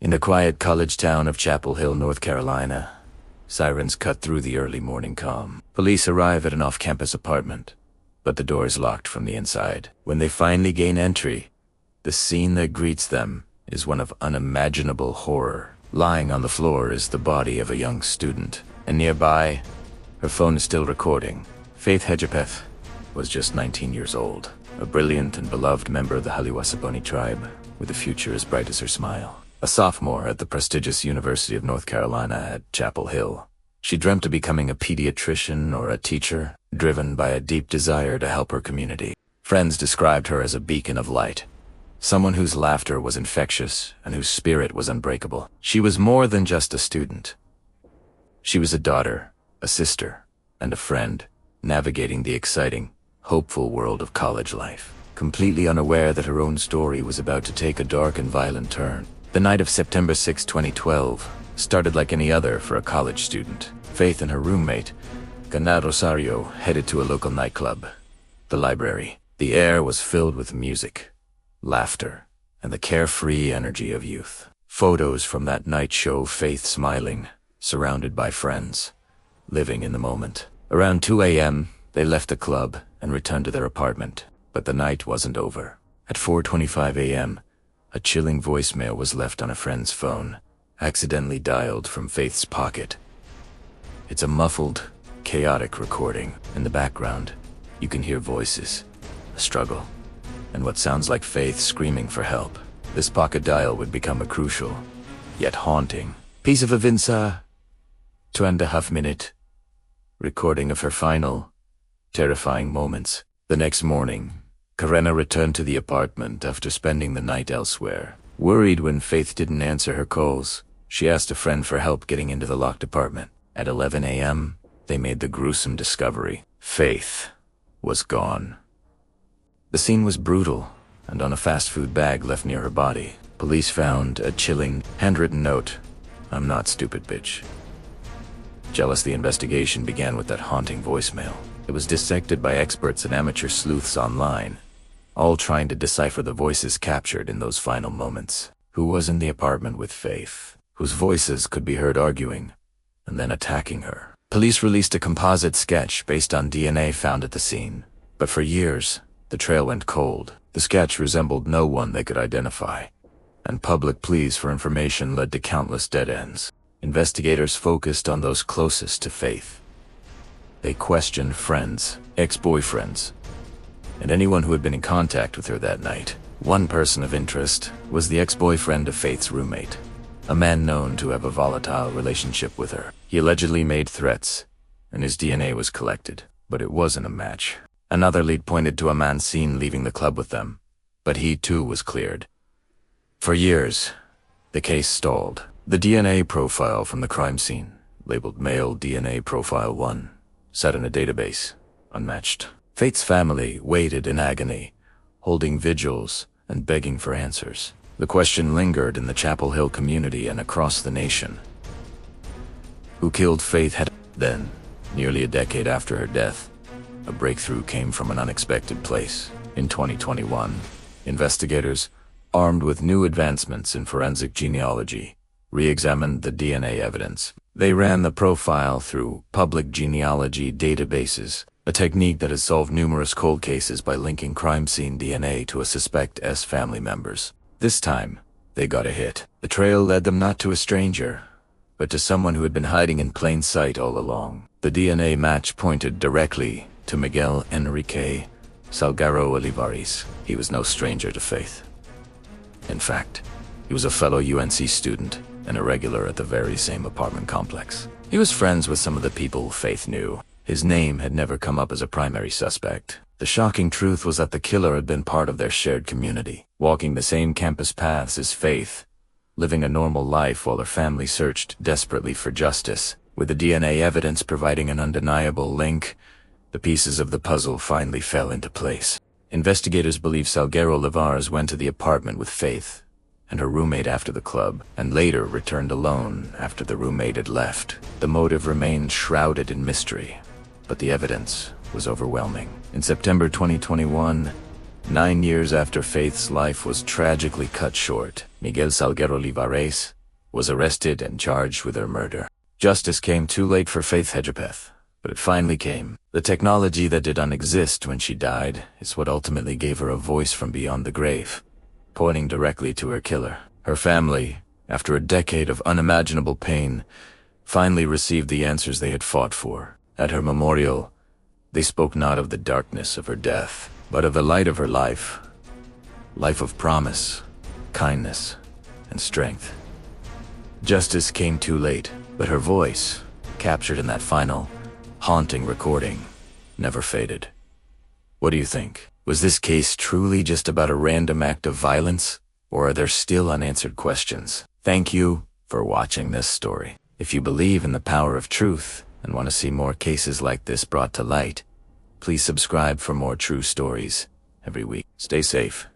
In the quiet college town of Chapel Hill, North Carolina, sirens cut through the early morning calm. Police arrive at an off-campus apartment, but the door is locked from the inside. When they finally gain entry, the scene that greets them is one of unimaginable horror. Lying on the floor is the body of a young student, and nearby, her phone is still recording. Faith Hedgepeth was just 19 years old, a brilliant and beloved member of the Haliwasaboni tribe, with a future as bright as her smile. A sophomore at the prestigious University of North Carolina at Chapel Hill, she dreamt of becoming a pediatrician or a teacher, driven by a deep desire to help her community. Friends described her as a beacon of light, someone whose laughter was infectious and whose spirit was unbreakable. She was more than just a student. She was a daughter, a sister, and a friend, navigating the exciting, hopeful world of college life, completely unaware that her own story was about to take a dark and violent turn. The night of September 6, 2012, started like any other for a college student. Faith and her roommate, Gana Rosario, headed to a local nightclub, the Library. The air was filled with music, laughter, and the carefree energy of youth. Photos from that night show Faith smiling, surrounded by friends, living in the moment. Around 2 a.m., they left the club and returned to their apartment, but the night wasn't over. At 4:25 a.m., a chilling voicemail was left on a friend's phone, accidentally dialed from Faith's pocket. It's a muffled, chaotic recording. In the background, you can hear voices, a struggle, and what sounds like Faith screaming for help. This pocket dial would become a crucial, yet haunting, piece of evidence, 2.5-minute recording of her final, terrifying moments. The next morning, Karena returned to the apartment after spending the night elsewhere. Worried when Faith didn't answer her calls, she asked a friend for help getting into the locked apartment. At 11 a.m., they made the gruesome discovery. Faith was gone. The scene was brutal, and on a fast food bag left near her body, police found a chilling, handwritten note, "I'm not stupid, bitch." Jealous, the investigation began with that haunting voicemail. It was dissected by experts and amateur sleuths online, all trying to decipher the voices captured in those final moments. Who was in the apartment with Faith, whose voices could be heard arguing and then attacking her? Police released a composite sketch based on DNA found at the scene, but for years, the trail went cold. The sketch resembled no one they could identify, and public pleas for information led to countless dead ends. Investigators focused on those closest to Faith. They questioned friends, ex-boyfriends, and anyone who had been in contact with her that night. One person of interest was the ex-boyfriend of Faith's roommate, a man known to have a volatile relationship with her. He allegedly made threats, and his DNA was collected, but it wasn't a match. Another lead pointed to a man seen leaving the club with them, but he too was cleared. For years, the case stalled. The DNA profile from the crime scene, labeled Male DNA Profile 1, sat in a database, unmatched. Faith's family waited in agony, holding vigils and begging for answers. The question lingered in the Chapel Hill community and across the nation. Who killed Faith Hedgepeth? Then, nearly a decade after her death, a breakthrough came from an unexpected place. In 2021, investigators, armed with new advancements in forensic genealogy, re-examined the DNA evidence. They ran the profile through public genealogy databases, a technique that has solved numerous cold cases by linking crime scene DNA to a suspect's family members. This time, they got a hit. The trail led them not to a stranger, but to someone who had been hiding in plain sight all along. The DNA match pointed directly to Miguel Enrique Salgado Olivares. He was no stranger to Faith. In fact, he was a fellow UNC student and a regular at the very same apartment complex. He was friends with some of the people Faith knew. His name had never come up as a primary suspect. The shocking truth was that the killer had been part of their shared community, walking the same campus paths as Faith, living a normal life while her family searched desperately for justice. With the DNA evidence providing an undeniable link, the pieces of the puzzle finally fell into place. Investigators believe Salguero Olivares went to the apartment with Faith and her roommate after the club, and later returned alone after the roommate had left. The motive remained shrouded in mystery, but the evidence was overwhelming. In September 2021, 9 years after Faith's life was tragically cut short, Miguel Salguero Olivares was arrested and charged with her murder. Justice came too late for Faith Hedgepeth, but it finally came. The technology that did not exist when she died is what ultimately gave her a voice from beyond the grave, pointing directly to her killer. Her family, after a decade of unimaginable pain, finally received the answers they had fought for. At her memorial, they spoke not of the darkness of her death, but of the light of her life. Life of promise, kindness, and strength. Justice came too late, but her voice, captured in that final, haunting recording, never faded. What do you think? Was this case truly just about a random act of violence, or are there still unanswered questions? Thank you for watching this story. If you believe in the power of truth and want to see more cases like this brought to light, please subscribe for more true stories every week. Stay safe.